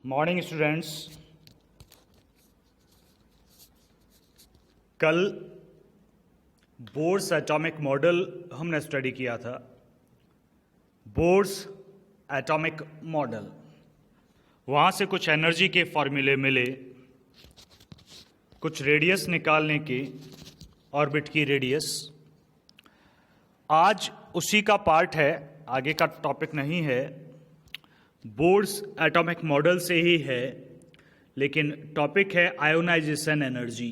Morning students. कल bourse atomic model हमने study किया था। बोर्स एटॉमिक मॉडल, वहाँ से कुछ एनर्जी के फॉर्मूले मिले, कुछ रेडियस निकालने के, ऑर्बिट की रेडियस। आज उसी का पार्ट है, आगे का टॉपिक नहीं है। बोर्स एटॉमिक मॉडल से ही है, लेकिन टॉपिक है आयोनाइजेशन एनर्जी।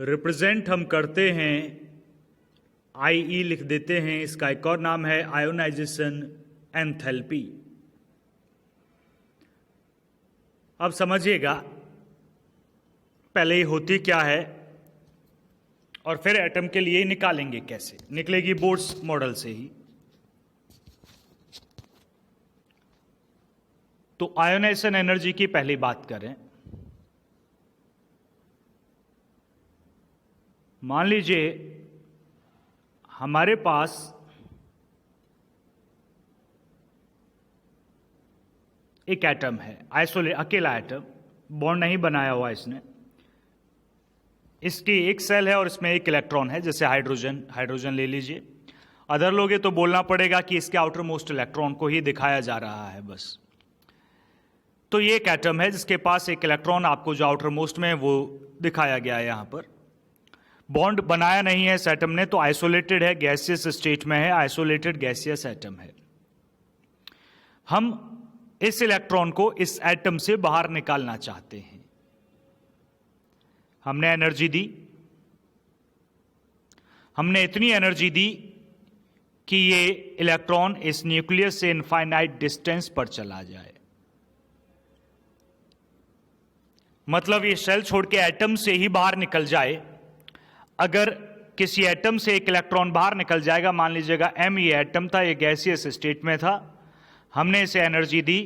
रिप्रेजेंट हम करते हैं, IE लिख देते हैं। इसका एक और नाम है आयोनाइजेशन एंथैल्पी। अब समझिएगा पहले ये होती क्या है और फिर एटम के लिए निकालेंगे कैसे। निकलेगी बोर्स मॉडल से ही। तो आयोनाइजेशन एनर्जी की पहली बात करें। मान लीजिए हमारे पास एक एटम है, अकेला एटम, बॉन्ड नहीं बनाया हुआ इसने। इसकी एक सेल है और इसमें एक इलेक्ट्रॉन है, जैसे हाइड्रोजन ले लीजिए। अदर लोगे तो बोलना पड़ेगा कि इसके आउटर मोस्ट इलेक्ट्रॉन को ही दिखाया जा रहा है बस। तो ये एक एटम है जिसके पास एक इलेक्ट्रॉन, आपको जो आउटर मोस्ट में है वो दिखाया गया है यहां पर। बॉन्ड बनाया नहीं है इस एटम ने, तो आइसोलेटेड है, गैसियस स्टेट में है, आइसोलेटेड गैसियस एटम है। हम इस इलेक्ट्रॉन को इस एटम से बाहर निकालना चाहते हैं। हमने एनर्जी दी, हमने इतनी एनर्जी दी कि ये इलेक्ट्रॉन इस न्यूक्लियस से इनफाइनाइट डिस्टेंस पर चला जाए। मतलब ये सेल छोड़ के एटम से ही बाहर निकल जाए। अगर किसी एटम से एक इलेक्ट्रॉन बाहर निकल जाएगा, मान लीजिएगा M ये एटम था, ये गैसियस स्टेट में था, हमने इसे एनर्जी दी,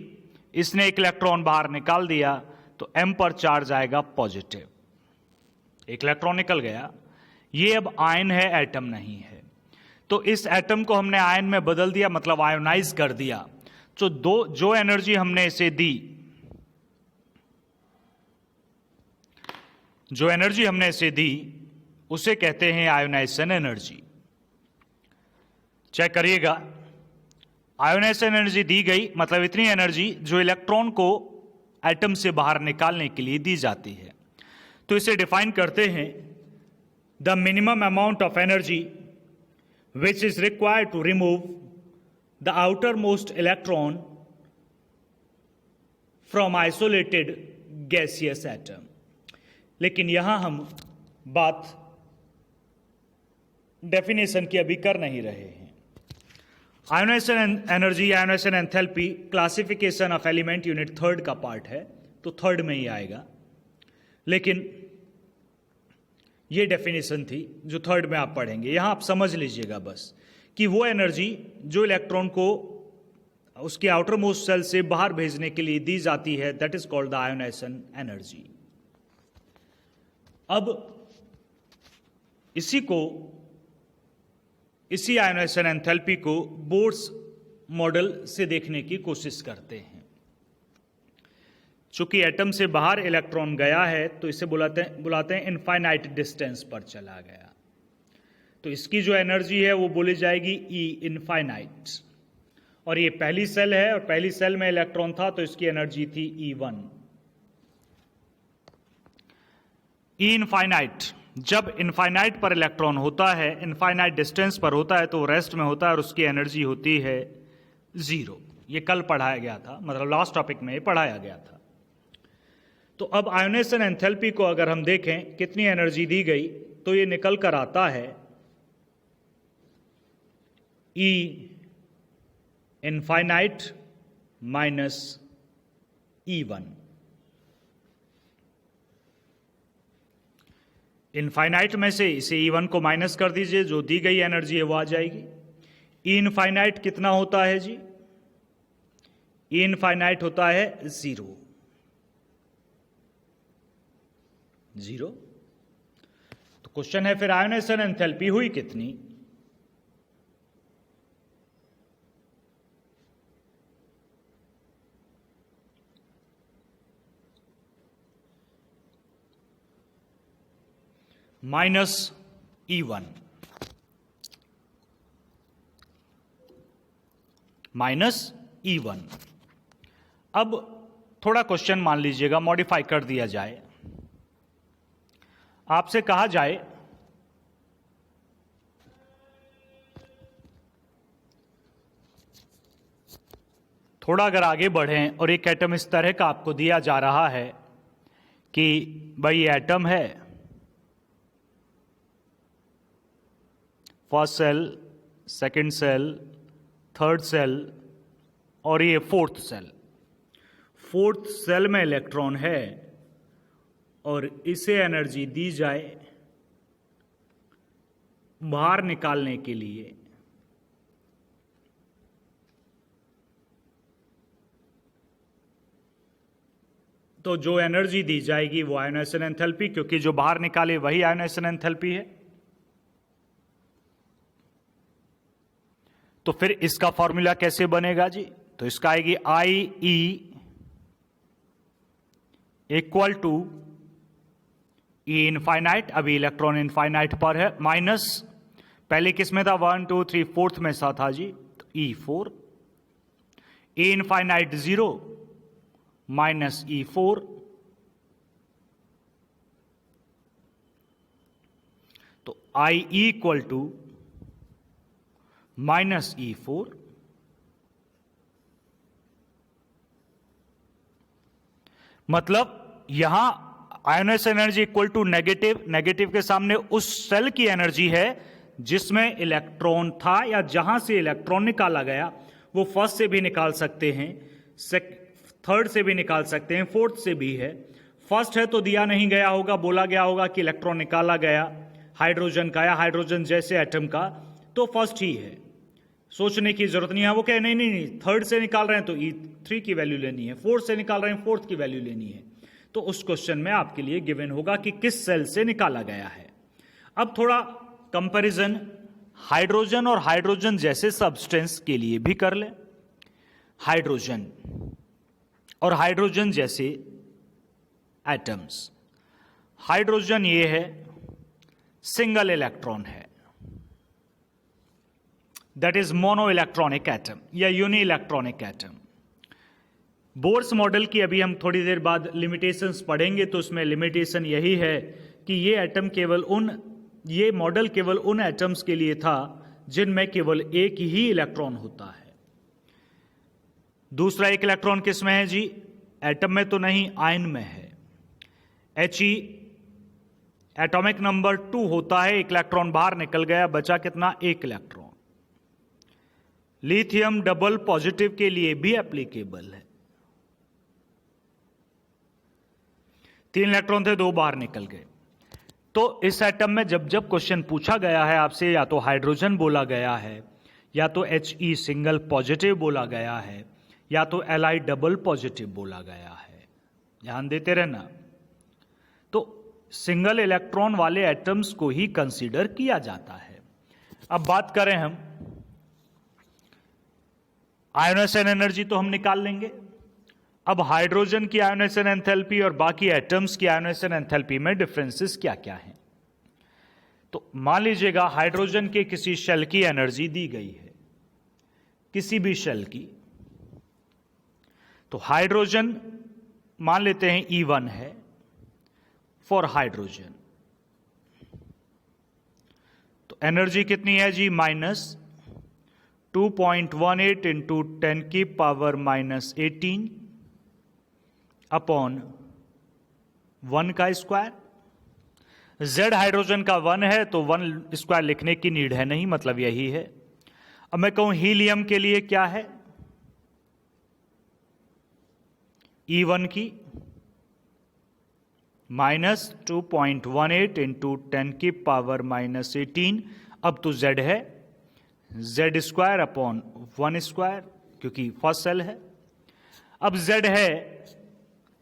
इसने एक इलेक्ट्रॉन बाहर निकाल दिया, तो M पर चार्ज आएगा पॉजिटिव। एक इलेक्ट्रॉन निकल गया। ये अब आयन है, एटम नहीं है। तो इस एटम को हमने आयन में बदल दिया, मतलब आयोनाइज कर दिया। तो जो एनर्जी हमने इसे दी, जो एनर्जी हमने इसे दी उसे कहते हैं आयोनाइजेशन एनर्जी। चेक करिएगा, आयोनाइजेशन एनर्जी दी गई, मतलब इतनी एनर्जी जो इलेक्ट्रॉन को एटम से बाहर निकालने के लिए दी जाती है। तो इसे डिफाइन करते हैं, the minimum amount of energy which is required to remove the outer most electron from isolated gaseous atom. लेकिन यहां हम बात डेफिनेशन की अभी कर नहीं रहे हैं। Ionization energy, ionization enthalpy, classification of element unit third का पार्ट है, तो थर्ड में ही आएगा। लेकिन ये डेफिनेशन थी जो थर्ड में आप पढ़ेंगे। यहां आप समझ लीजिएगा बस कि वो एनर्जी जो इलेक्ट्रॉन को उसके आउटर मोस्ट सेल से बाहर भेजने के लिए दी जाती है, that is called the ionization energy. अब इसी आयोनाइजेशन एंथैल्पी को बोर्स मॉडल से देखने की कोशिश करते हैं। चूंकि एटम से बाहर इलेक्ट्रॉन गया है, तो इसे बुलाते हैं इनफाइनाइट डिस्टेंस पर चला गया। तो इसकी जो एनर्जी है वो बोली जाएगी E इनफाइनाइट। और ये पहली सेल है और पहली सेल में इलेक्ट्रॉन था, तो इसकी एनर्जी थी E1। E इनफाइनाइट, जब इनफाइनाइट पर इलेक्ट्रॉन होता है, इनफाइनाइट डिस्टेंस पर होता है, तो रेस्ट में होता है और उसकी एनर्जी होती है 0। ये कल पढ़ाया गया था, मतलब लास्ट टॉपिक में ये पढ़ाया गया था। तो अब आयोनाइजेशन एंथैल्पी को अगर हम देखें कितनी एनर्जी दी गई, तो ये निकल कर आता है E infinite minus E1। Infinite में से इसे E1 को माइनस कर दीजिए, जो दी गई एनर्जी है वो आ जाएगी। E इनफाइनाइट कितना होता है जी? E इनफाइनाइट होता है 0। तो क्वेश्चन है फिर आयोनाइजेशन एंथैल्पी हुई कितनी? Minus E1 minus E1। अब थोड़ा क्वेश्चन मान लीजिएगा, मॉडिफाई कर दिया जाए। आपसे कहा जाए थोड़ा अगर आगे बढ़ें और एक एटम इस तरह का आपको दिया जा रहा है कि भाई ये एटम है, first shell, second shell, third shell और ये फोर्थ सेल। फोर्थ सेल में इलेक्ट्रॉन है और इसे एनर्जी दी जाए बाहर निकालने के लिए। तो जो एनर्जी दी जाएगी वो आयोनाइजेशन एंथैल्पी, क्योंकि जो बाहर निकाले वही आयोनाइजेशन एंथैल्पी है। तो फिर इसका फॉर्मूला कैसे बनेगा जी? तो इसका आएगी IE equal to E infinite, अभी इलेक्ट्रॉन इनफाइनाइट पर है, माइनस पहले किस में था, 1 2 3 फोर्थ में सा था जी, तो E4, E infinite 0 minus E4, तो IE equal to minus E4 मतलब यहां ionization energy equal to negative, negative के सामने उस सेल की एनर्जी है जिसमें इलेक्ट्रॉन था या जहां से इलेक्ट्रॉन निकाला गया। वो फर्स्ट से भी निकाल सकते हैं, थर्ड से भी निकाल सकते हैं, फोर्थ से भी है। फर्स्ट है तो दिया नहीं गया होगा, बोला गया होगा कि इलेक्ट्रॉन निकाला गया हाइड्रोजन का या हाइड्रोजन जैसे एटम का, तो फर्स्ट ही है, सोचने की जरूरत नहीं है। वो कहे नहीं नहीं नहीं, थर्ड से निकाल रहे हैं तो E3 की वैल्यू लेनी है, फोर्थ से निकाल रहे हैं फोर्थ की वैल्यू लेनी है। तो उस क्वेश्चन में आपके लिए गिवन होगा कि किस सेल से निकाला गया है। अब थोड़ा कंपैरिजन हाइड्रोजन और हाइड्रोजन जैसे सब्सटेंस के लिए भी कर ले। हाइड्रोजन और हाइड्रोजन जैसे एटम्स, हाइड्रोजन ये है सिंगल इलेक्ट्रॉन है, that is mono electronic atom या uni electronic atom. Bohr's model की अभी हम थोड़ी देर बाद लिमिटेशंस पढ़ेंगे, तो उसमें लिमिटेशन यही है कि ये मॉडल केवल उन एटम्स के लिए था जिनमें केवल एक ही इलेक्ट्रॉन होता है। दूसरा एक इलेक्ट्रॉन किस में है जी? एटम में तो नहीं, आयन में है। He एटॉमिक नंबर 2 होता है, एक इलेक्ट्रॉन बाहर निकल गया, बचा कितना? एक इलेक्ट्रॉन। लिथियम डबल पॉजिटिव के लिए भी एप्लीकेबल है, 3 इलेक्ट्रॉन थे, 2 बाहर निकल गए। तो इस एटम में जब जब क्वेश्चन पूछा गया है आपसे, या तो हाइड्रोजन बोला गया है, या तो He सिंगल पॉजिटिव बोला गया है, या तो Li डबल पॉजिटिव बोला गया है, ध्यान देते रहना। तो सिंगल इलेक्ट्रॉन वाले एटम्स को ही कंसीडर किया जाता है। अब बात करें हम आयोनाइजेशन एनर्जी, तो हम निकाल लेंगे। अब हाइड्रोजन की आयोनाइजेशन एंथैल्पी और बाकी एटम्स की आयोनाइजेशन एंथैल्पी में डिफरेंसेस क्या क्या हैं? तो मान लीजिएगा हाइड्रोजन के किसी शेल की एनर्जी दी गई है, किसी भी शेल की। तो हाइड्रोजन मान लेते हैं E1 है फॉर हाइड्रोजन, तो एनर्जी कितनी है जी? माइनस 2.18 इंटू 10 की पावर माइनस 18 अपॉन 1 का स्क्वायर। Z हाइड्रोजन का 1 है तो 1 स्क्वायर लिखने की नीड है नहीं, मतलब यही है। अब मैं कहूं हीलियम के लिए क्या है? E1 की माइनस 2.18 इंटू 10 की पावर माइनस 18, अब तो Z है Z स्क्वायर अपॉन 1 स्क्वायर, क्योंकि फर्स्ट सेल है। अब Z है,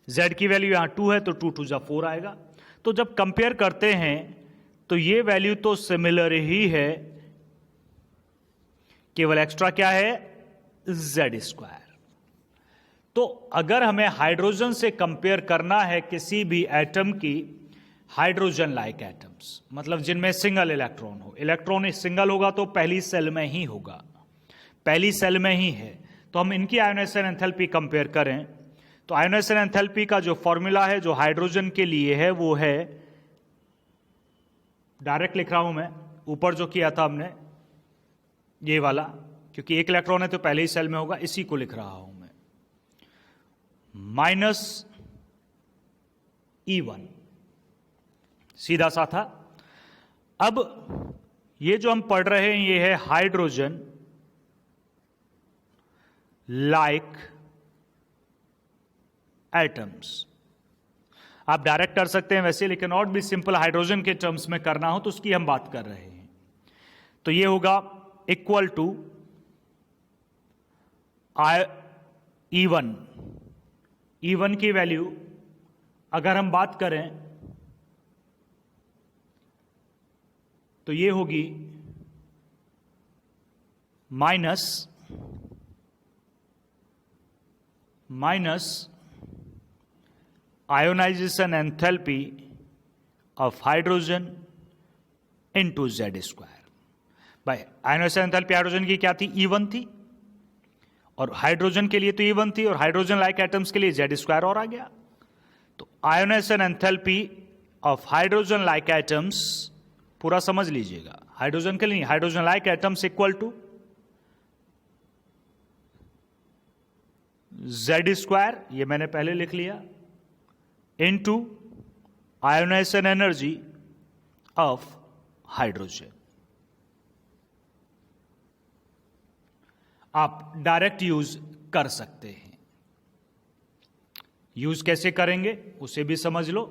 Z की वैल्यू यहां 2 है तो 2 2 जा 4 आएगा। तो जब कंपेयर करते हैं तो ये वैल्यू तो सिमिलर ही है, केवल एक्स्ट्रा क्या है? Z square. तो अगर हमें हाइड्रोजन से कंपेयर करना है किसी भी एटम की हाइड्रोजन लाइक एटम्स, मतलब जिनमें सिंगल इलेक्ट्रॉन हो। इलेक्ट्रॉन सिंगल होगा तो पहली सेल में ही होगा, पहली सेल में ही है। तो हम इनकी आयोनाइजेशन एंथैल्पी कंपेयर करें तो आयोनाइजेशन एंथैल्पी का जो फॉर्मूला है जो हाइड्रोजन के लिए है वो है, डायरेक्ट लिख रहा हूं मैं, ऊपर जो किया था हमने ये वाला, क्योंकि एक इलेक्ट्रॉन है तो पहले ही सेल में होगा, इसी को लिख रहा हूं मैं, -E1, सीधा सा था। अब ये जो हम पढ़ रहे हैं ये है हाइड्रोजन लाइक एटम्स। आप डायरेक्ट कर सकते हैं वैसे, लेकिन और भी सिंपल हाइड्रोजन के टर्म्स में करना हो तो उसकी हम बात कर रहे हैं। तो ये होगा इक्वल टू E1। E1 की वैल्यू अगर हम बात करें तो ये होगी minus ionisation enthalpy of hydrogen into Z²। भाई आयोनाइजेशन एंथैल्पी हाइड्रोजन की क्या थी? E1 थी, और हाइड्रोजन के लिए तो E1 थी, और हाइड्रोजन लाइक एटम्स के लिए Z² और आ गया। तो ionisation enthalpy of hydrogen like atoms पूरा समझ लीजिएगा, हाइड्रोजन के लिए hydrogen like atoms equal to Z², ये मैंने पहले लिख लिया, into ionization energy of hydrogen. आप डायरेक्ट यूज कर सकते हैं। यूज कैसे करेंगे उसे भी समझ लो।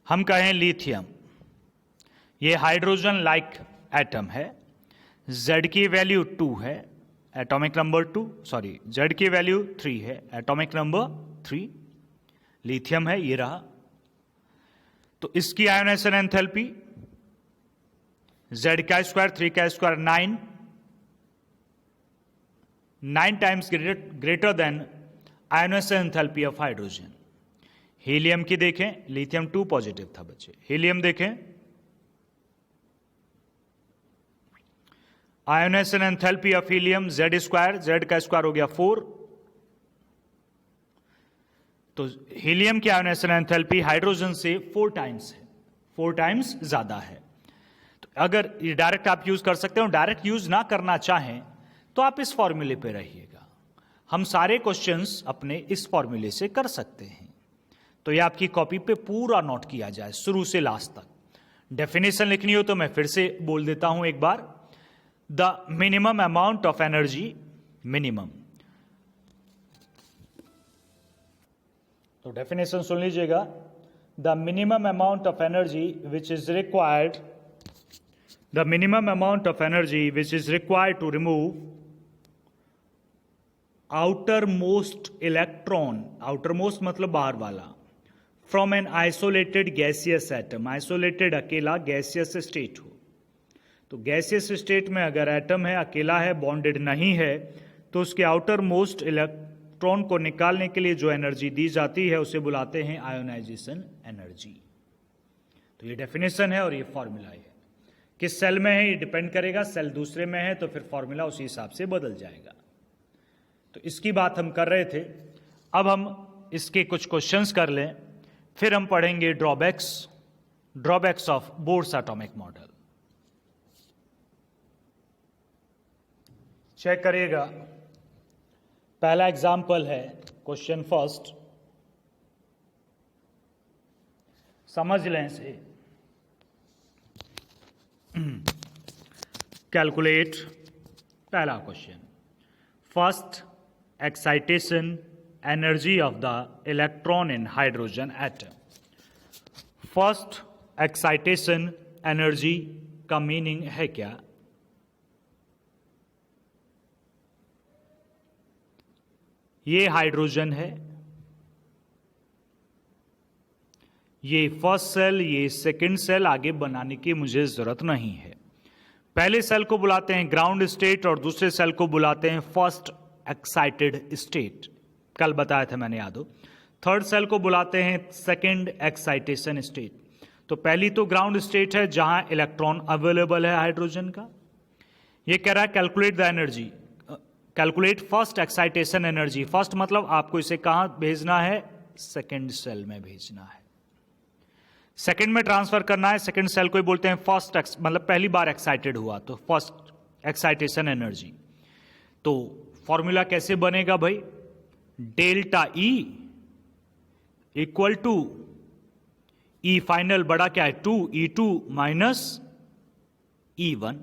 हम कहें लिथियम, ये हाइड्रोजन लाइक एटम है, Z की वैल्यू 2 है, एटॉमिक नंबर 2, सॉरी Z की वैल्यू 3 है, एटॉमिक नंबर 3, लिथियम है, ये रहा। तो इसकी आयोनाइजेशन एंथैल्पी Z का स्क्वायर 3 का square 9 times greater than ionisation enthalpy of hydrogen. Helium की देखें, लिथियम 2 पॉजिटिव था बच्चे, हीलियम देखें, ionization enthalpy of helium Z², Z का स्क्वायर हो गया 4। तो हीलियम की आयोनाइजेशन एंथैल्पी हाइड्रोजन से 4 टाइम्स है, 4 टाइम्स ज्यादा है। तो अगर ये डायरेक्ट आप यूज कर सकते हो, डायरेक्ट यूज ना करना चाहें तो आप इस फॉर्मूले पे रहिएगा। हम सारे क्वेश्चंस अपने इस फॉर्मूले से कर सकते हैं। तो ये आपकी कॉपी पे पूरा नोट किया जाए शुरू से लास्ट तक। डेफिनेशन लिखनी हो तो मैं फिर से बोल देता हूं एक बार, the minimum amount of energy, minimum, तो डेफिनेशन सुन लीजिएगा, the minimum amount of energy which is required, the minimum amount of energy which is required to remove outer most electron, outer most मतलब बाहर वाला, from an isolated gaseous atom, isolated अकेला gaseous state हो। तो gaseous state में अगर atom है, अकेला है, बॉन्डेड नहीं है, तो उसके आउटर मोस्ट इलेक्ट्रॉन को निकालने के लिए जो एनर्जी दी जाती है उसे बुलाते हैं आयोनाइजेशन एनर्जी। तो ये डेफिनेशन है और ये फॉर्मूला है। किस सेल में है ये डिपेंड करेगा, सेल दूसरे में है तो फिर फॉर्मूला उसी हिसाब से बदल जाएगा। तो इसकी बात हम कर रहे थे। अब हम इसके कुछ क्वेश्चंस कर लें, फिर हम पढ़ेंगे drawbacks of Bohr's atomic model. Check करिएगा, पहला एग्जाम्पल है क्वेश्चन फर्स्ट, समझ लें इसे। कैलकुलेट, पहला question, first excitation energy of the electron in hydrogen atom. First excitation energy का मीनिंग है क्या? ये हाइड्रोजन है, ये फर्स्ट सेल, ये सेकंड सेल, आगे बनाने की मुझे जरूरत नहीं है। पहले सेल को बुलाते हैं ग्राउंड स्टेट और दूसरे सेल को बुलाते हैं फर्स्ट एक्साइटेड स्टेट, कल बताया था मैंने, याद हो। थर्ड सेल को बुलाते हैं सेकेंड एक्साइटेशन स्टेट। तो पहली तो ग्राउंड स्टेट है जहां इलेक्ट्रॉन अवेलेबल है हाइड्रोजन का। ये कह रहा है calculate the energy, calculate first excitation energy. First मतलब आपको इसे कहां भेजना है, सेकेंड सेल में भेजना है, सेकेंड में ट्रांसफर करना है। सेकेंड सेल को ही बोलते हैं फर्स्ट मतलब पहली बार एक्साइटेड हुआ तो फर्स्ट एक्साइटेशन एनर्जी। तो फॉर्मूला कैसे बनेगा भाई, delta E equal to E final बड़ा क्या है 2E2 माइनस E1।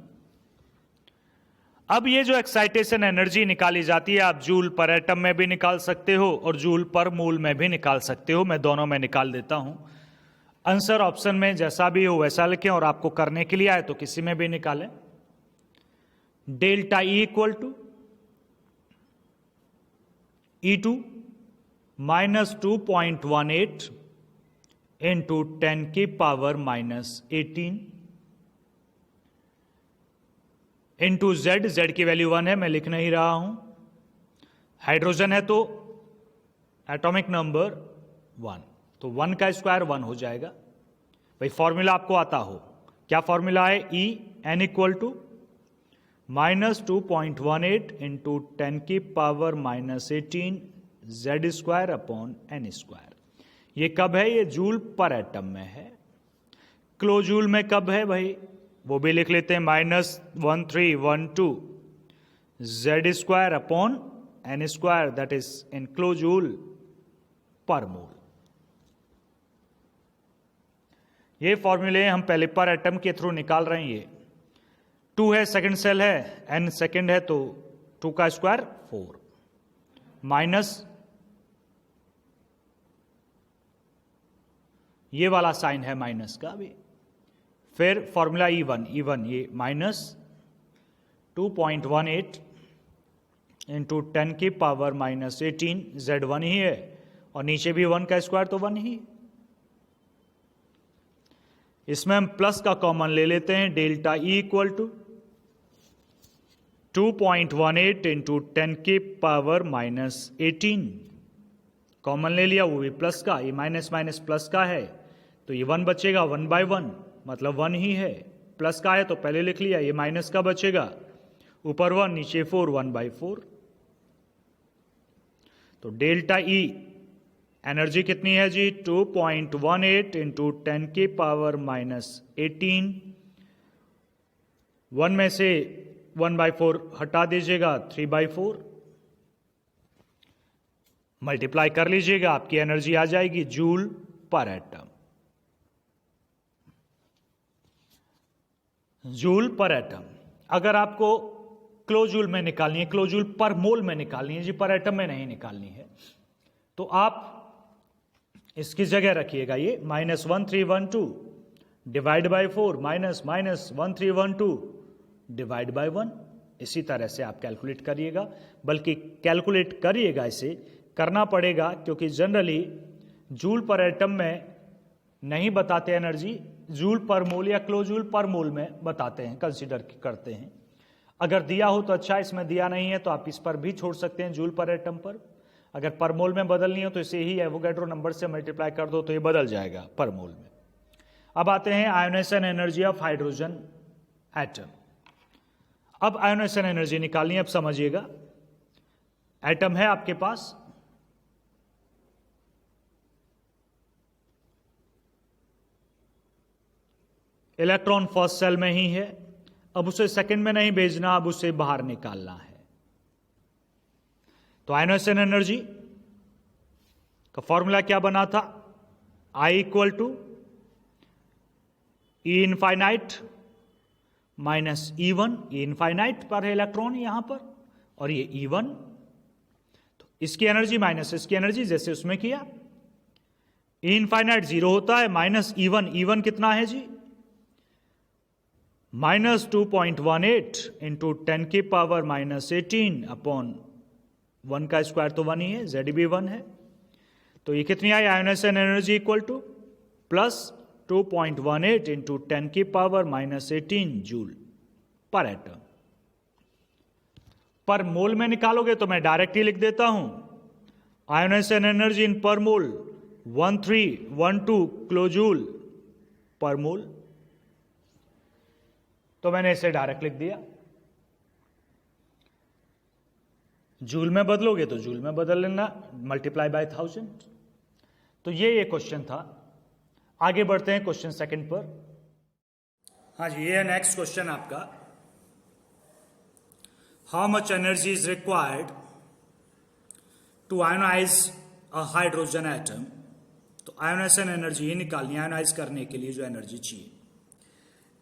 अब ये जो एक्साइटेशन एनर्जी निकाली जाती है आप जूल पर एटम में भी निकाल सकते हो और जूल पर मोल में भी निकाल सकते हो। मैं दोनों में निकाल देता हूं। आंसर ऑप्शन में जैसा भी हो वैसा लिखें और आपको करने के लिए आए तो किसी में भी निकालें। Delta E equal to E2 minus 2.18 into 10 की power minus 18 into Z, Z की वैल्यू 1 है, मैं लिख नहीं रहा हूं। हाइड्रोजन है तो एटॉमिक नंबर 1, तो 1 का स्क्वायर 1 हो जाएगा। भाई फॉर्मूला आपको आता हो, क्या फॉर्मूला है, E n equal to minus 2.18 into 10 की power minus 18 Z square upon n squared. ये कब है, ये जूल पर एटम में है। किलो जूल में कब है भाई, वो भी लिख लेते हैं, -1312 Z square upon n square, that is in kilo joule per mole. ये फॉर्मूले हम पहले पर एटम के थ्रू निकाल रहे हैं। ये 2 है, सेकंड सेल है, एन सेकंड है, तो 2 का स्क्वायर 4 माइनस ये वाला साइन है माइनस का भी। फिर फॉर्मूला E1 ये माइनस 2.18 इंटू 10 की पावर माइनस 18, Z1 ही है और नीचे भी 1 का स्क्वायर तो 1 ही। इसमें हम प्लस का कॉमन ले लेते हैं, delta E equal to 2.18 into 10 की पावर माइनस 18 कॉमन ले लिया, वो भी प्लस का, ये माइनस माइनस प्लस का है तो ये 1 बचेगा, 1/1 मतलब 1 ही है। प्लस का है तो पहले लिख लिया, ये माइनस का बचेगा, ऊपर 1 नीचे 4, 1/4। तो डेल्टा ई एनर्जी कितनी है जी, 2.18 इंटू 10 की पावर माइनस 18। 1 में से 1/4 हटा दीजिएगा, 3/4 मल्टीप्लाई कर लीजिएगा, आपकी एनर्जी आ जाएगी जूल पर एटम। जूल पर एटम अगर आपको किलो जूल में निकालनी है, किलो जूल पर मोल में निकालनी है जी, पर एटम में नहीं निकालनी है, तो आप इसकी जगह रखिएगा ये -1312 divide by 4 minus -1312 divide by 1। इसी तरह से आप कैलकुलेट करिएगा, बल्कि कैलकुलेट करिएगा, इसे करना पड़ेगा क्योंकि जनरली जूल पर एटम में नहीं बताते एनर्जी, जूल पर मोल या किलो जूल पर मोल में बताते हैं, कंसीडर करते हैं। अगर दिया हो तो अच्छा, इसमें दिया नहीं है तो आप इस पर भी छोड़ सकते हैं, जूल पर एटम पर। अगर पर मोल में बदलनी हो तो इसे ही एवोगैड्रो नंबर से मल्टीप्लाई कर दो तो ये बदल जाएगा पर मोल में। अब आते हैं ionisation energy of hydrogen atom. अब आयोनेशन एनर्जी निकालनी है। अब समझिएगा, एटम है आपके पास, इलेक्ट्रॉन फर्स्ट सेल में ही है, अब उसे सेकंड में नहीं भेजना, अब उसे बाहर निकालना है। तो आयोनेशन एनर्जी का फॉर्मूला क्या बना था, I equal to E infinite minus E1। E infinite पर है इलेक्ट्रॉन यहां पर, और ये E1, तो इसकी एनर्जी माइनस इसकी एनर्जी, जैसे उसमें किया। E इनफाइनाइट 0 होता है, माइनस E1, E1 कितना है जी, -2.18 इंटू 10 की पावर माइनस 18 अपॉन 1 का स्क्वायर तो 1 ही है, Z भी 1 है। तो ये कितनी I ionisation energy equal to +2.18 into 10 की पावर माइनस 18 जूल पर एटम। पर मोल में निकालोगे तो मैं डायरेक्ट ही लिख देता हूं, आयोनाइजेशन एनर्जी इन पर मोल 1312 किलोजूल पर मोल। तो मैंने इसे डायरेक्ट लिख दिया। जूल में बदलोगे तो जूल में बदल लेना, मल्टीप्लाई बाय 1000। तो ये क्वेश्चन था। आगे बढ़ते हैं क्वेश्चन सेकंड पर। हाँ जी, ये है नेक्स्ट क्वेश्चन आपका। How much energy is required to ionise a hydrogen atom. तो आयोनाइजेशन एनर्जी ही निकालनी है, आयोनाइज करने के लिए जो एनर्जी चाहिए।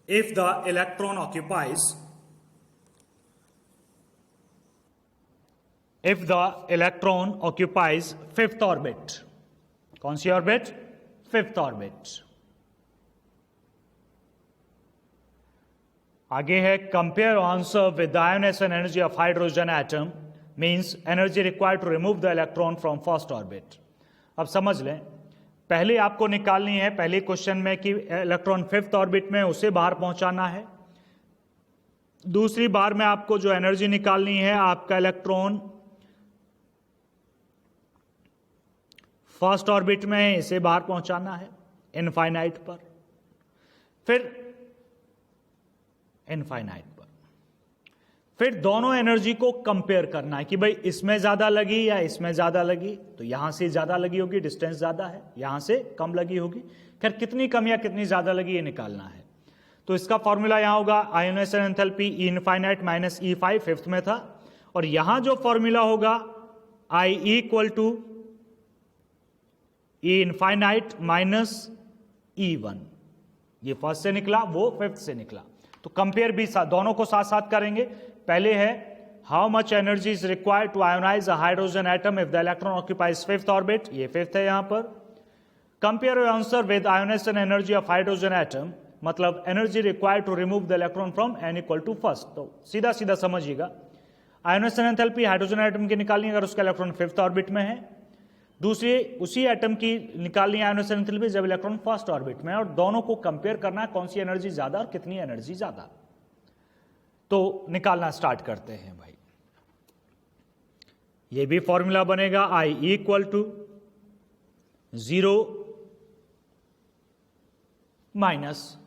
If the electron occupies if the electron occupies fifth orbit, कौन सी ऑर्बिट? Fifth orbit. आगे है compare answer with the ionization energy of hydrogen atom means energy required to remove the electron from first orbit. अब समझ लें, पहले आपको निकालनी है पहले क्वेश्चन में कि इलेक्ट्रॉन फिफ्थ ऑर्बिट में उसे बाहर पहुंचाना है। दूसरी बार में आपको जो एनर्जी निकालनी है, आपका इलेक्ट्रॉन फर्स्ट ऑर्बिट में इसे बाहर पहुंचाना है इनफाइनाइट पर, फिर इनफाइनाइट पर, फिर दोनों एनर्जी को कंपेयर करना है कि भाई इसमें ज्यादा लगी या इसमें ज्यादा लगी। तो यहां से ज्यादा लगी होगी, डिस्टेंस ज्यादा है, यहां से कम लगी होगी। खैर कितनी कम या कितनी ज्यादा लगी ये निकालना है। तो इसका फॉर्मूला यहां होगा ionization enthalpy E infinite minus E5 fifth में था, और यहां जो फॉर्मूला होगा I equal to E infinite minus E1। ये फर्स्ट से निकला, वो फिफ्थ से निकला। तो कंपेयर भी दोनों को साथ साथ करेंगे। पहले है how much energy is required to ionise a hydrogen atom if the electron occupies fifth orbit, ये फिफ्थ है यहां पर। Compare your answer with ionisation energy of hydrogen atom, मतलब energy required to remove the electron from n equal to first. तो सीधा सीधा समझिएगा, ionisation enthalpy hydrogen atom की निकालनी अगर उसका इलेक्ट्रॉन फिफ्थ ऑर्बिट में है, दूसरी उसी एटम की निकालनी आयोनाइजेशन एंथैल्पी जब इलेक्ट्रॉन फर्स्ट ऑर्बिट में है, और दोनों को कंपेयर करना है कौन सी एनर्जी ज्यादा और कितनी एनर्जी ज्यादा। तो निकालना स्टार्ट करते हैं भाई। ये भी फॉर्मूला बनेगा I equal to 0 minus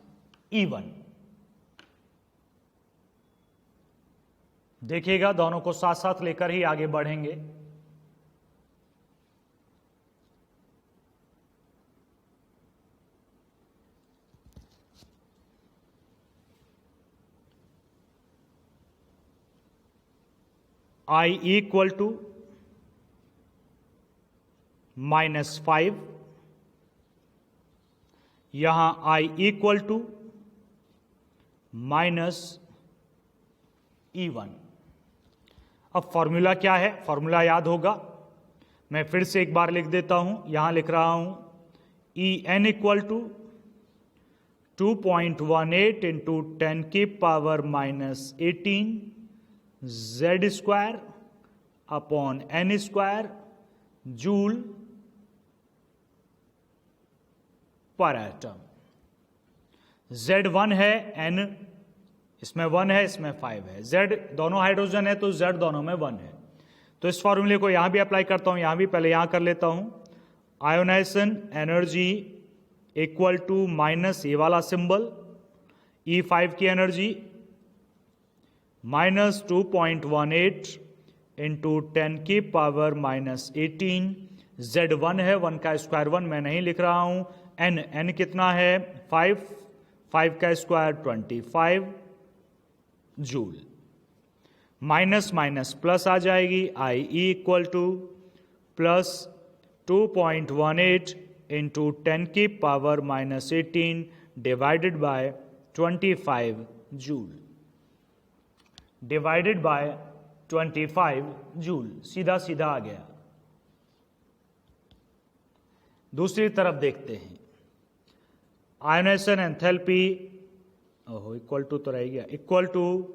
E1। देखिएगा दोनों को साथ साथ लेकर ही आगे बढ़ेंगे। I इक्वल टू -5, यहां I इक्वल टू -E1। अब फॉर्मूला क्या है? फॉर्मूला याद होगा, मैं फिर से एक बार लिख देता हूं। यहां लिख रहा हूं En इक्वल टू 2.18 इंटू 10 की power -18 Z square upon N square joule पर एटम। Z1 है, N इसमें 1 है, इसमें 5 है। Z दोनों हाइड्रोजन है तो Z दोनों में 1 है। तो इस फॉर्मूले को यहां भी अप्लाई करता हूं, यहां भी पहले यहां कर लेता हूं। Ionization energy equal to minus ये वाला सिंबल E5 की एनर्जी -2.18 इंटू 10 की पावर -18। Z1 है, 1 का स्क्वायर 1 मैं नहीं लिख रहा हूं। N कितना है? 5 का square 25 joule. Minus minus plus आ जाएगी। I equal to plus 2.18 into 10 की power -18 divided by 25 joule, divided by 25 joule. सीधा सीधा आ गया। दूसरी तरफ देखते हैं। आयोनाइजेशन एंथैल्पी इक्वल टू तो रह गया, इक्वल टू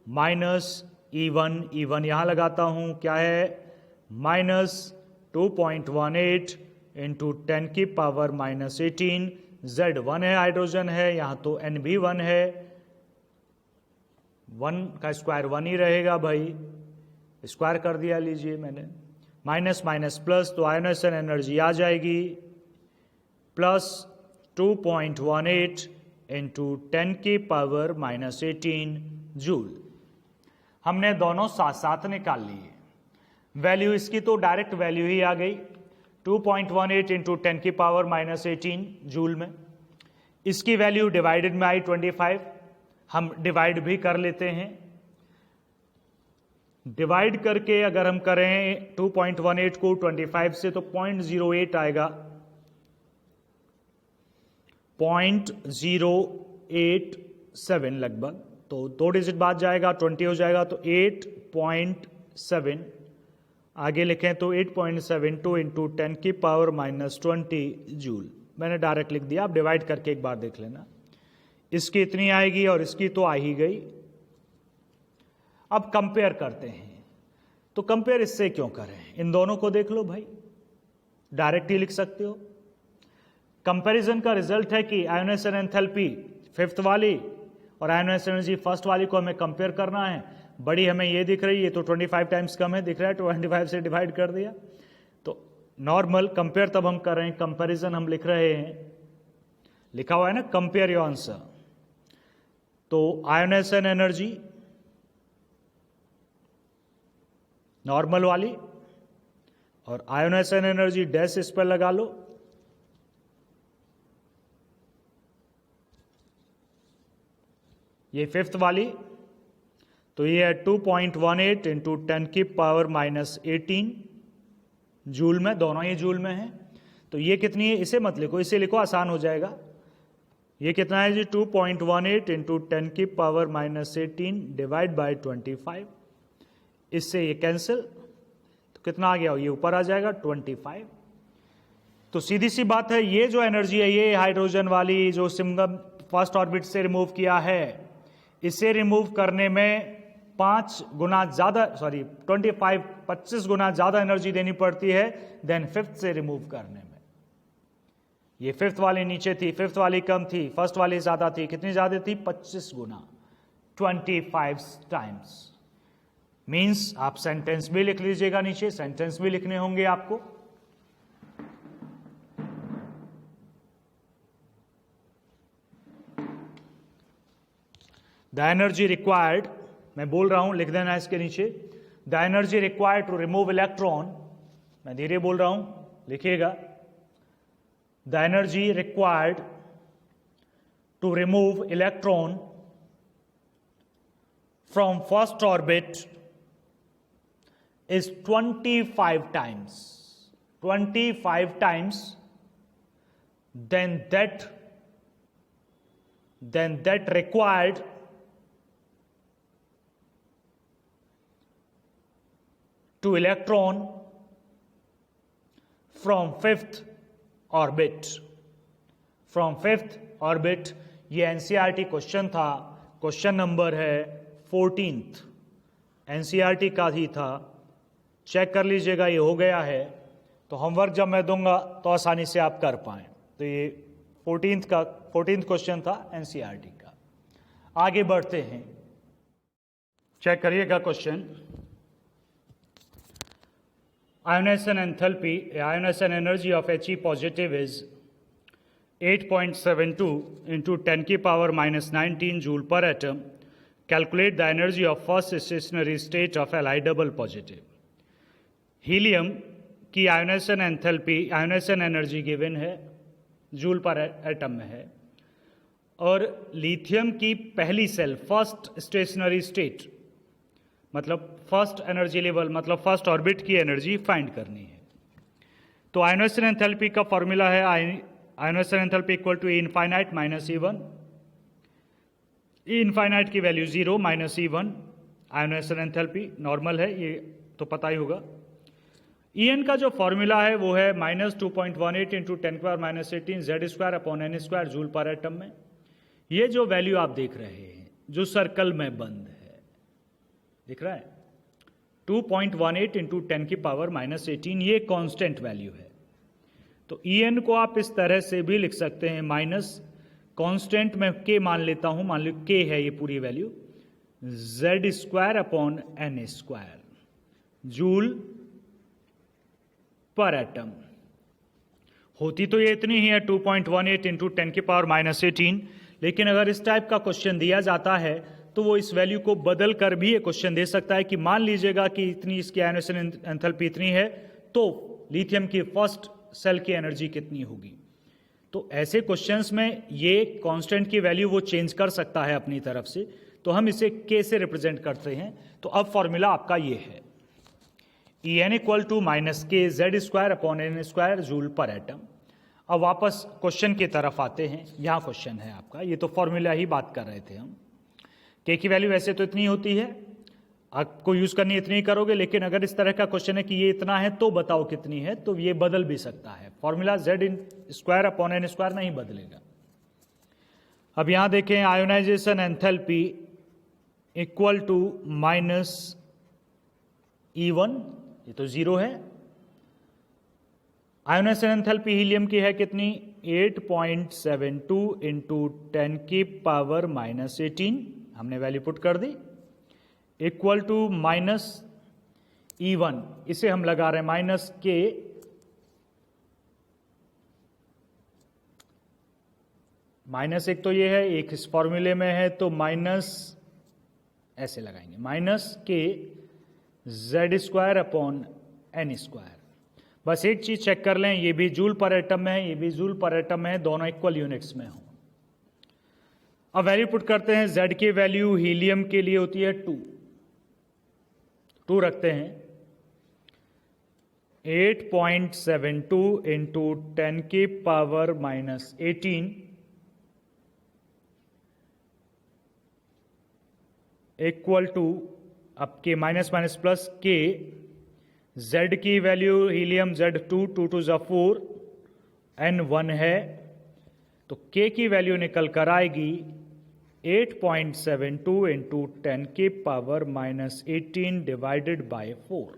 -E1 यहां लगाता हूं, क्या है? -2.18 इंटू 10 की पावर -18। Z1 है, हाइड्रोजन है, यहां तो N भी 1 है। 1 का स्क्वायर 1 ही रहेगा भाई, स्क्वायर कर दिया लीजिए मैंने। माइनस माइनस प्लस, तो आयोनाइजेशन एनर्जी आ जाएगी प्लस 2.18 इंटू 10 की पावर माइनस 18 जूल। हमने दोनों साथ साथ निकाल लिए। वैल्यू इसकी तो डायरेक्ट वैल्यू ही आ गई 2.18 इंटू 10 की पावर माइनस 18 जूल में। इसकी वैल्यू डिवाइडेड में आई 25, हम डिवाइड भी कर लेते हैं। डिवाइड करके अगर हम करें 2.18 को 25 से तो 0.08 आएगा, 0.087 लगभग। तो 2 डिजिट बाद जाएगा, 20 हो जाएगा, तो 8.7 आगे लिखें तो 8.72 इंटू 10 की पावर माइनस 20 जूल। मैंने डायरेक्ट लिख दिया, आप डिवाइड करके एक बार देख लेना। इसकी इतनी आएगी और इसकी तो आ ही गई। अब कंपेयर करते हैं, तो कंपेयर इससे क्यों करें, इन दोनों को देख लो भाई, डायरेक्ट ही लिख सकते हो। कंपैरिजन का रिजल्ट है कि आयोनाइजेशन एंथैल्पी फिफ्थ वाली और आयोनाइजेशन एनर्जी फर्स्ट वाली को हमें कंपेयर करना है। बड़ी हमें ये दिख रही है तो 25 टाइम्स कम है, दिख रहा है, 25 से डिवाइड कर दिया। तो नॉर्मल कंपेयर तब हम कर रहे हैं, कंपैरिजन हम लिख रहे हैं, लिखा हुआ है ना कंपेयर योर आंसर। तो आयोनाइजेशन एनर्जी नॉर्मल वाली और आयोनाइजेशन एनर्जी डैश इस पर लगा लो, ये फिफ्थ वाली, तो ये है 2.18 इंटू 10 की पावर माइनस 18 जूल में, दोनों ही जूल में है। तो ये कितनी है, इसे मत लिखो, इसे लिखो, आसान हो जाएगा। ये कितना है जी 2.18 इंटू 10 की पावर माइनस 18 डिवाइड बाई 25। इससे ये कैंसिल, तो कितना आ गया, ये ऊपर आ जाएगा 25। तो सीधी सी बात है, ये जो एनर्जी है, ये हाइड्रोजन वाली जो सिंगम फर्स्ट ऑर्बिट से रिमूव किया है, इसे रिमूव करने में 25 गुना ज्यादा एनर्जी देनी पड़ती है देन फिफ्थ से रिमूव करने में। ये फिफ्थ वाली नीचे थी, फिफ्थ वाली कम थी, फर्स्ट वाली ज्यादा थी। कितनी ज्यादा थी, 25 गुना, 25 टाइम्स। मींस आप सेंटेंस भी लिख लीजिएगा, नीचे सेंटेंस भी लिखने होंगे आपको। द एनर्जी रिक्वायर्ड, मैं बोल रहा हूं, लिख देना इसके नीचे, the energy required to remove electron, मैं धीरे बोल रहा हूं, लिखिएगा, the energy required to remove electron from first orbit is 25 times, 25 times than that required to electron from fifth orbit, from fifth orbit। ये एनसीईआरटी क्वेश्चन था, question number है 14th, NCERT का ही था, चेक कर लीजिएगा, ये हो गया है। तो होमवर्क जब मैं दूंगा तो आसानी से आप कर पाएं। तो ये 14th क्वेश्चन था एनसीईआरटी का। आगे बढ़ते हैं, चेक करिएगा question. Ionisation enthalpy, ionisation energy of He positive is 8.72 into 10 की पावर माइनस 19 जूल पर atom. Calculate the energy of first stationary state of Li double positive. Helium की ionisation enthalpy, ionisation energy given है, joule पर atom में है। और lithium की पहली सेल, फर्स्ट स्टेशनरी स्टेट, मतलब फर्स्ट एनर्जी लेवल, मतलब फर्स्ट ऑर्बिट की एनर्जी फाइंड करनी है। तो आयोनाइजेशन एंथैल्पी का फॉर्मूला है ionisation enthalpy equal to E infinite minus E1। E infinite की value 0 minus E1। Ionisation enthalpy normal है, ये तो पता ही होगा। En का जो फॉर्मूला है वो है minus 2.18 into 10 power minus 18 Z square upon n squared joule पर एटम में। ये जो वैल्यू आप देख रहे हैं जो सर्कल में बंद है, दिख रहा है 2.18 इंटू 10 की पावर माइनस 18, ये कांस्टेंट वैल्यू है। तो En को आप इस तरह से भी लिख सकते हैं, माइनस कांस्टेंट में k मान लेता हूं, मान लो k है ये पूरी वैल्यू, Z square upon n squared joule पर एटम। होती तो ये इतनी ही है 2.18 इंटू 10 की पावर -18, लेकिन अगर इस टाइप का क्वेश्चन दिया जाता है तो वो इस वैल्यू को बदल कर भी ये क्वेश्चन दे सकता है कि मान लीजिएगा कि इतनी इसकी आयोनाइजेशन एंथैल्पी इतनी है, तो लिथियम की फर्स्ट सेल की एनर्जी कितनी होगी। तो ऐसे क्वेश्चंस में ये कांस्टेंट की वैल्यू वो चेंज कर सकता है अपनी तरफ से, तो हम इसे के से रिप्रेजेंट करते हैं। तो अब फॉर्मूला आपका ये है, En equal to minus K Z square upon n squared joule पर एटम। अब वापस क्वेश्चन की तरफ आते हैं, यहाँ क्वेश्चन है आपका, ये तो फॉर्मूला ही बात कर रहे थे हम। के की वैल्यू वैसे तो इतनी होती है, आपको यूज करनी इतनी ही करोगे, लेकिन अगर इस तरह का क्वेश्चन है कि ये इतना है तो बताओ कितनी है, तो ये बदल भी सकता है। Formula Z in squared upon n squared नहीं बदलेगा। अब यहां देखें, ionization enthalpy equal to minus E1, ये तो 0 है। आयोनाइजेशन एंथैल्पी हीलियम की है कितनी, 8.72 इंटू 10 की पावर -18, हमने वैल्यू पुट कर दी, इक्वल टू माइनस E1, इसे हम लगा रहे हैं माइनस के, माइनस एक तो ये है, एक इस फॉर्मूले में है, तो माइनस ऐसे लगाएंगे, minus K Z square upon n squared. बस एक चीज चेक कर लें, ये भी जूल पर एटम में है, ये भी जूल पर एटम में है, दोनों इक्वल यूनिट्स में हो। अब वैल्यू पुट करते हैं, जेड की वैल्यू हीलियम के लिए होती है 2 रखते हैं, 8.72 इंटू 10 की पावर -18 इक्वल टू, अब के माइनस माइनस प्लस के, जेड की वैल्यू हीलियम जेड 2, 2 टू जा 4, एन 1 है, तो के की वैल्यू निकल कर आएगी 8.72 इंटू 10 की पावर -18 डिवाइडेड बाय 4।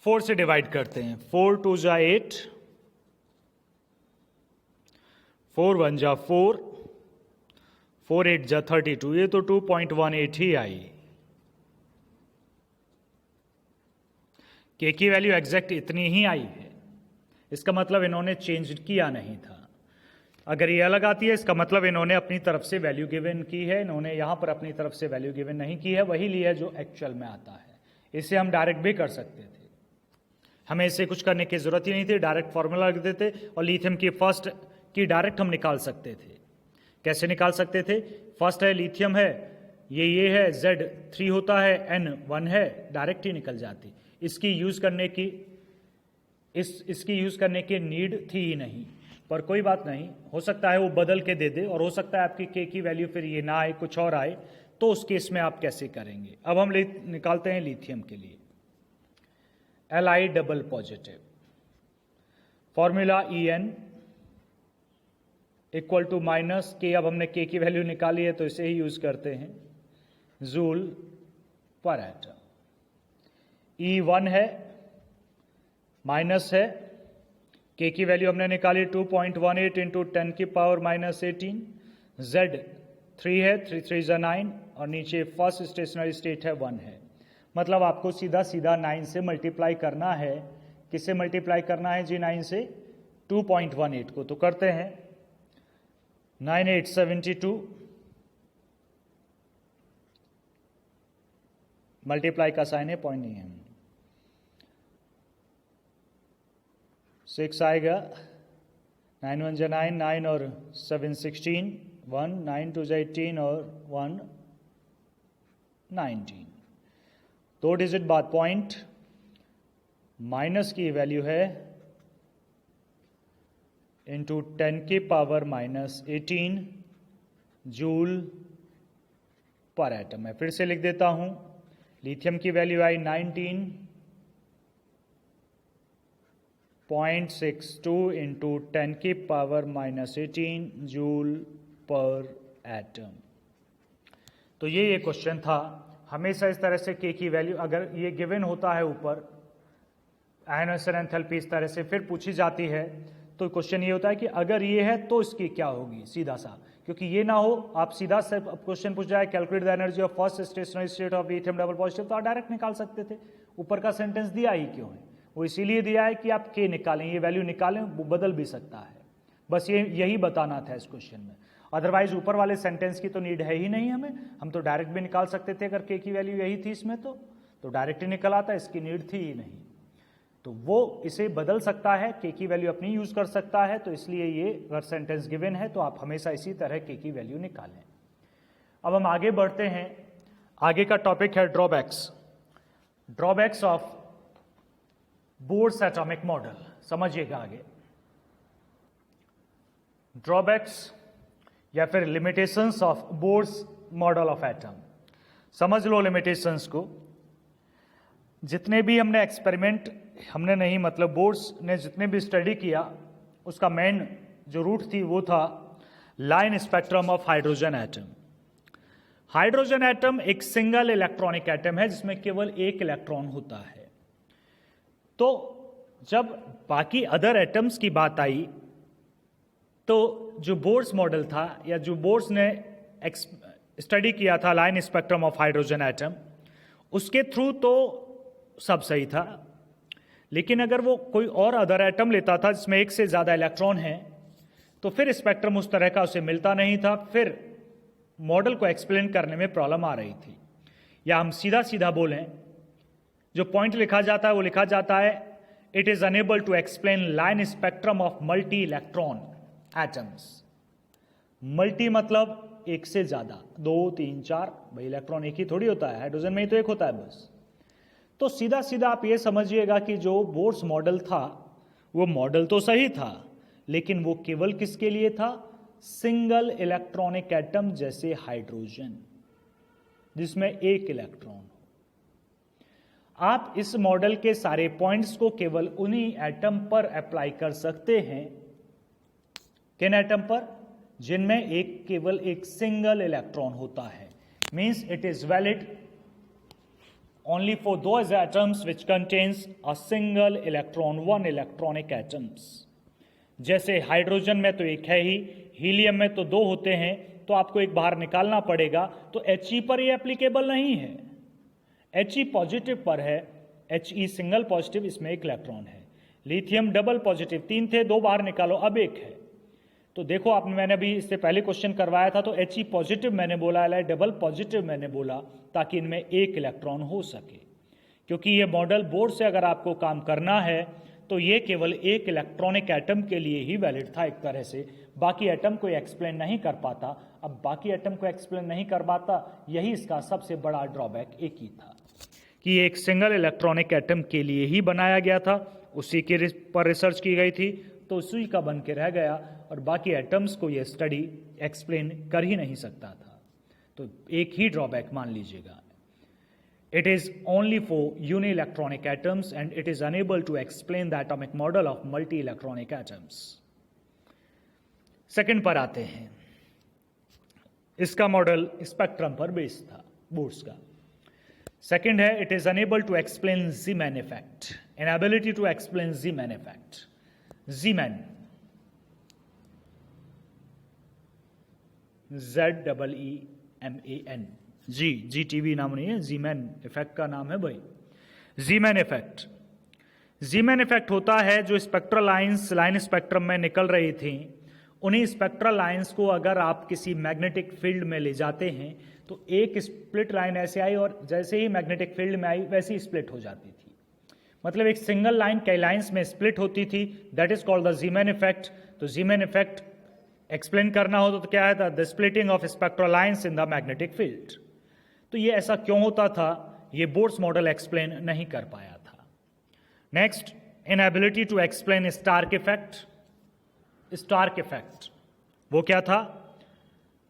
4 से डिवाइड करते हैं, 4 2 जा 8, 4 1 जा 4, 4 8 जा 32, ये तो 2.18 ही आई। के की वैल्यू एग्जैक्ट इतनी ही आई है, इसका मतलब इन्होंने चेंज किया नहीं था। अगर ये अलग आती है, इसका मतलब इन्होंने अपनी तरफ से वैल्यू गिवन की है, इन्होंने यहां पर अपनी तरफ से वैल्यू गिवन नहीं की है, वही लिया जो एक्चुअल में आता है। इसे हम डायरेक्ट भी कर सकते थे, हमें इसे कुछ करने की जरूरत ही नहीं थी, डायरेक्ट फॉर्मूला रख देते और लिथियम की फर्स्ट की डायरेक्ट हम निकाल सकते थे। कैसे निकाल सकते थे, फर्स्ट है लिथियम है, ये है, Z3 होता है, N1 है, डायरेक्ट ही निकल जाती। इसकी यूज करने की इसकी यूज करने की नीड थी ही नहीं, पर कोई बात नहीं, हो सकता है वो बदल के दे दे, और हो सकता है आपकी के की वैल्यू फिर ये ना आए, कुछ और आए, तो उस केस में आप कैसे करेंगे। अब हम निकालते हैं लिथियम के लिए, Li double positive, formula En equal to minus K, अब हमने के की वैल्यू निकाली है तो इसे ही यूज करते हैं, जूल पर एटम। E1 है, माइनस है, के की वैल्यू हमने निकाली 2.18 इंटू 10 की पावर -18, Z3 है, 3 3 जा 9, और नीचे फर्स्ट स्टेशनरी स्टेट है 1 है। मतलब आपको सीधा सीधा 9 से मल्टीप्लाई करना है, किससे मल्टीप्लाई करना है जी, 9 से 2.18 को, तो करते हैं 9 8 72, मल्टीप्लाई का साइन है, पॉइंट नहीं है, 6 आएगा, 9 1 जा 9, 9 और 7 16, 1 9 2 जा 18 और 1 19, 2 डिजिट बाद पॉइंट, माइनस की वैल्यू है इंटू 10 की पावर -18 जूल पर एटम। मैं फिर से लिख देता हूं, लिथियम की वैल्यू आई 19.62 इंटू 10 की पावर -18 जूल पर एटम। तो ये क्वेश्चन था। हमेशा इस तरह से के की वैल्यू अगर ये गिवन होता है ऊपर, आयोनाइजेशन एंथैल्पी इस तरह से फिर पूछी जाती है, तो क्वेश्चन ये होता है कि अगर ये है तो इसकी क्या होगी, सीधा सा, क्योंकि ये ना हो आप सीधा से क्वेश्चन पूछ जाए calculate the energy of first stationary state of lithium double positive, तो आप डायरेक्ट निकाल सकते थे, ऊपर का सेंटेंस दिया ही क्यों है? वो इसीलिए दिया है कि आप के निकालें, ये वैल्यू निकालें, वो बदल भी सकता है। बस यही बताना था इस क्वेश्चन में। अदरवाइज ऊपर वाले सेंटेंस की तो नीड है ही नहीं हमें, हम तो डायरेक्ट भी निकाल सकते थे अगर के की वैल्यू यही थी इसमें, तो डायरेक्ट ही निकल आता, इसकी नीड थी ही नहीं। तो वो इसे बदल सकता है, के की वैल्यू अपनी यूज कर सकता है, तो इसलिए ये अगर सेंटेंस गिवन है तो आप हमेशा इसी तरह के की वैल्यू निकालें। अब हम आगे बढ़ते हैं। आगे का टॉपिक है drawbacks. Drawbacks of Bohr's atomic model. समझिएगा आगे। ड्रॉबैक्स या फिर limitations of Bohr's model of atom. समझ लो लिमिटेशंस को। जितने भी हमने एक्सपेरिमेंट, हमने नहीं मतलब बोर्स ने जितने भी स्टडी किया, उसका मेन जो रूट थी वो था line spectrum of hydrogen atom. Hydrogen atom एक सिंगल इलेक्ट्रॉनिक एटम है जिसमें केवल एक इलेक्ट्रॉन होता है। तो जब बाकी अदर एटम्स की बात आई तो जो बोर्स मॉडल था या जो बोर्स ने स्टडी किया था line spectrum of hydrogen atom, उसके थ्रू तो सब सही था। लेकिन अगर वो कोई और अदर एटम लेता था जिसमें एक से ज्यादा इलेक्ट्रॉन है तो फिर स्पेक्ट्रम उस तरह का उसे मिलता नहीं था, फिर मॉडल को एक्सप्लेन करने में प्रॉब्लम आ रही थी। या हम सीधा सीधा बोलें, जो पॉइंट लिखा जाता है वो लिखा जाता है it is unable to explain line spectrum of multi electron atoms. Multi मतलब एक से ज्यादा, 2 3 4, भाई इलेक्ट्रॉन एक ही थोड़ी होता है, हाइड्रोजन में ही तो एक होता है बस। तो सीधा सीधा आप ये समझिएगा कि जो बोर्स मॉडल था वो मॉडल तो सही था, लेकिन वो केवल किसके लिए था? सिंगल इलेक्ट्रॉनिक एटम जैसे हाइड्रोजन जिसमें एक इलेक्ट्रॉन हो। आप इस मॉडल के सारे पॉइंट्स को केवल उन्हीं एटम पर अप्लाई कर सकते हैं। किन एटम पर? जिनमें केवल एक सिंगल इलेक्ट्रॉन होता है। Means it is valid only for those atoms which contains a single electron, one electronic atoms। जैसे हाइड्रोजन में तो एक है ही, हीलियम में तो 2 होते हैं, तो आपको एक बाहर निकालना पड़ेगा, तो He पर ये एप्लीकेबल नहीं है। He पॉजिटिव पर है, He सिंगल पॉजिटिव, इसमें एक इलेक्ट्रॉन है। लिथियम डबल पॉजिटिव, 3 थे, 2 बाहर निकालो, अब एक है। तो देखो आपने, मैंने अभी इससे पहले क्वेश्चन करवाया था, तो He पॉजिटिव मैंने बोला, डबल पॉजिटिव मैंने बोला, ताकि इनमें एक इलेक्ट्रॉन हो सके। क्योंकि ये मॉडल बोर्ड से अगर आपको काम करना है तो ये केवल एक इलेक्ट्रॉनिक एटम के लिए ही वैलिड था एक तरह से, बाकी एटम को एक्सप्लेन नहीं कर पाता। अब बाकी एटम को एक्सप्लेन नहीं कर पाता, यही इसका सबसे बड़ा ड्रॉबैक एक ही था कि एक सिंगल इलेक्ट्रॉनिक एटम के लिए ही बनाया गया था, उसी के पर रिसर्च की गई थी, तो उसी का बन के रह गया और बाकी एटम्स को ये स्टडी एक्सप्लेन कर ही नहीं सकता था। तो एक ही ड्रॉबैक मान लीजिएगा, it is only for uni electronic atoms and it is unable to explain the atomic model of multi electronic atoms. Second पर आते हैं। इसका मॉडल स्पेक्ट्रम पर बेस्ड था बोर्स का। सेकंड है it is unable to explain Zeeman effect, inability to explain Zeeman effect. Zeeman, ZEEMAN, GTV नाम नहीं है, ज़ीमैन इफेक्ट का नाम है भाई। ज़ीमैन इफेक्ट, ज़ीमैन इफेक्ट होता है जो स्पेक्ट्रल लाइंस लाइन स्पेक्ट्रम में निकल रही थी, उन्हीं स्पेक्ट्रल लाइंस को अगर आप किसी मैग्नेटिक फील्ड में ले जाते हैं तो एक स्प्लिट लाइन ऐसे आई और जैसे ही मैग्नेटिक फील्ड में आई वैसे ही स्प्लिट हो जाती थी। मतलब एक सिंगल लाइन कई लाइंस में स्प्लिट होती थी, that is called the Zeeman effect. तो ज़ीमैन इफेक्ट एक्सप्लेन करना हो तो क्या है? The splitting of spectral lines in the magnetic field. तो ये ऐसा क्यों होता था? ये बोर्स मॉडल एक्सप्लेन नहीं कर पाया था। Next, inability to explain Stark effect. Stark effect वो क्या था?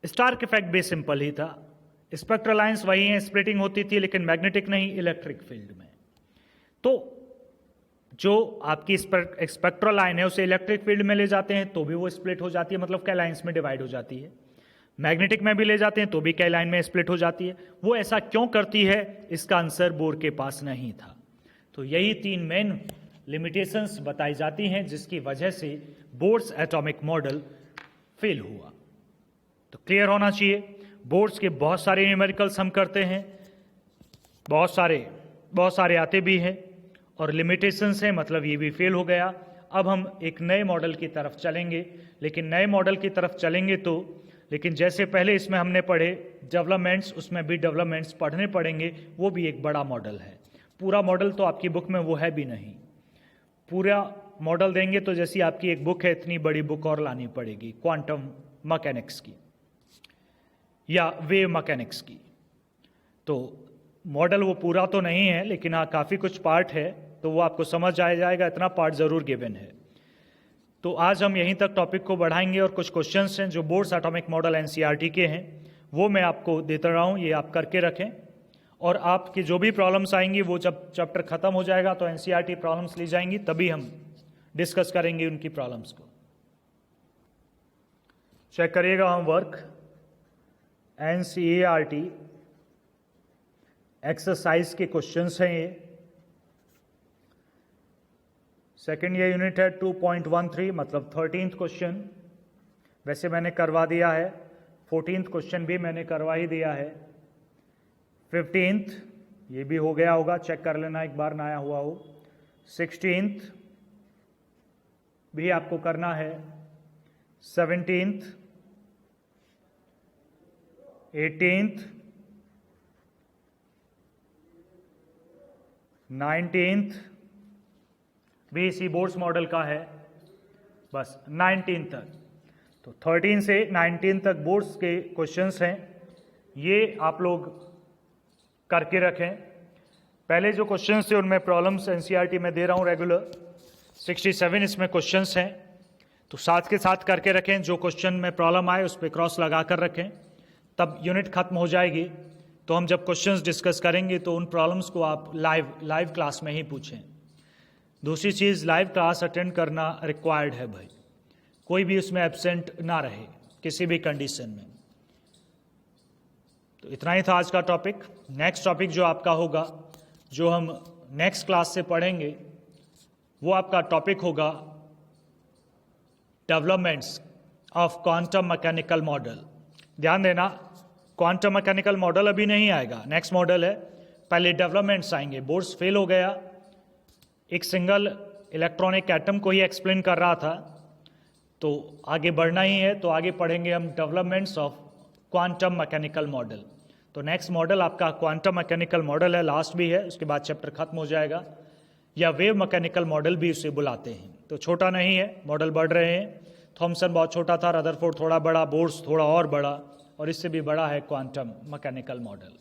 स्टार्क इफेक्ट भी सिंपल ही था, स्पेक्ट्रल लाइंस वही हैं, स्प्लिटिंग होती थी, लेकिन मैग्नेटिक नहीं, इलेक्ट्रिक फील्ड में। तो जो आपकी स्पेक्ट्रल लाइन है उसे इलेक्ट्रिक फील्ड में ले जाते हैं तो भी वो स्प्लिट हो जाती है, मतलब कई लाइंस में डिवाइड हो जाती है। मैग्नेटिक में भी ले जाते हैं तो भी कई लाइन में स्प्लिट हो जाती है। वो ऐसा क्यों करती है, इसका आंसर बोर के पास नहीं था। तो यही 3 मेन लिमिटेशंस बताई जाती हैं जिसकी वजह से बोर्स एटॉमिक मॉडल फेल हुआ। तो क्लियर होना चाहिए, बोर्स के बहुत सारे न्यूमेरिकल्स हम करते हैं, बहुत सारे बहुत सारे आते भी हैं और लिमिटेशंस हैं, मतलब ये भी फेल हो गया। अब हम एक नए मॉडल की तरफ चलेंगे, लेकिन नए मॉडल की तरफ चलेंगे तो लेकिन जैसे पहले इसमें हमने पढ़े डेवलपमेंट्स, उसमें भी डेवलपमेंट्स पढ़ने पड़ेंगे। वो भी एक बड़ा मॉडल है। पूरा मॉडल तो आपकी बुक में वो है भी नहीं। पूरा मॉडल देंगे तो जैसी आपकी एक बुक है, इतनी बड़ी बुक और लानी पड़ेगी क्वांटम मैकेनिक्स की या वेव मैकेनिक्स की। तो मॉडल वो पूरा तो नहीं है, लेकिन हाँ काफ़ी कुछ पार्ट है, तो वो आपको समझ आ जाएगा, इतना पार्ट ज़रूर गिवन है। तो आज हम यहीं तक टॉपिक को बढ़ाएंगे और कुछ क्वेश्चंस हैं जो बोर्ड्स एटॉमिक मॉडल एनसीईआरटी के हैं वो मैं आपको देता रहा हूँ, ये आप करके रखें। और आपकी जो भी प्रॉब्लम्स आएंगी वो जब चैप्टर खत्म हो जाएगा तो एनसीईआरटी प्रॉब्लम्स ली जाएंगी, तभी हम डिस्कस करेंगे उनकी प्रॉब्लम्स को। चेक करिएगा होमवर्क, एनसीईआरटी एक्सरसाइज के क्वेश्चंस हैं ये। सेकेंड ये यूनिट है 2.13, मतलब 13th क्वेश्चन वैसे मैंने करवा दिया है, 14th क्वेश्चन भी मैंने करवा ही दिया है, 15th ये भी हो गया होगा, चेक कर लेना एक बार नया हुआ हो, 16th भी आपको करना है, 17th, 18th, 19th भी इसी बोर्ड्स मॉडल का है, बस 19 तक। तो 13 से 19 तक बोर्ड्स के क्वेश्चंस हैं, ये आप लोग करके रखें। पहले जो क्वेश्चंस थे उनमें प्रॉब्लम्स एनसीईआरटी में दे रहा हूँ रेगुलर, 67 इसमें क्वेश्चंस हैं, तो साथ के साथ करके रखें। जो क्वेश्चन में प्रॉब्लम आए उस पर क्रॉस लगा कर रखें, तब यूनिट खत्म हो जाएगी। तो हम जब क्वेश्चंस डिस्कस करेंगे तो उन प्रॉब्लम्स को आप लाइव क्लास में ही पूछें। दूसरी चीज़, लाइव क्लास अटेंड करना रिक्वायर्ड है भाई, कोई भी उसमें एब्सेंट ना रहे किसी भी कंडीशन में। तो इतना ही था आज का टॉपिक। नेक्स्ट टॉपिक जो आपका होगा, जो हम नेक्स्ट क्लास से पढ़ेंगे, वो आपका टॉपिक होगा developments of quantum mechanical model. ध्यान देना, क्वांटम मैकेनिकल मॉडल अभी नहीं आएगा, नेक्स्ट मॉडल है, पहले डेवलपमेंट्स आएंगे। बोर्ड्स फेल हो गया, एक सिंगल इलेक्ट्रॉनिक एटम को ही एक्सप्लेन कर रहा था, तो आगे बढ़ना ही है, तो आगे पढ़ेंगे हम developments of quantum mechanical model. तो नेक्स्ट मॉडल आपका क्वांटम मैकेनिकल मॉडल है, लास्ट भी है, उसके बाद चैप्टर खत्म हो जाएगा, या वेव मैकेनिकल मॉडल भी उसे बुलाते हैं। तो छोटा नहीं है, मॉडल बढ़ रहे हैं। थॉमसन बहुत छोटा था, रदरफोर्ड थोड़ा बड़ा, बोर्ड्स थोड़ा और बड़ा, और इससे भी बड़ा है क्वांटम मैकेनिकल मॉडल।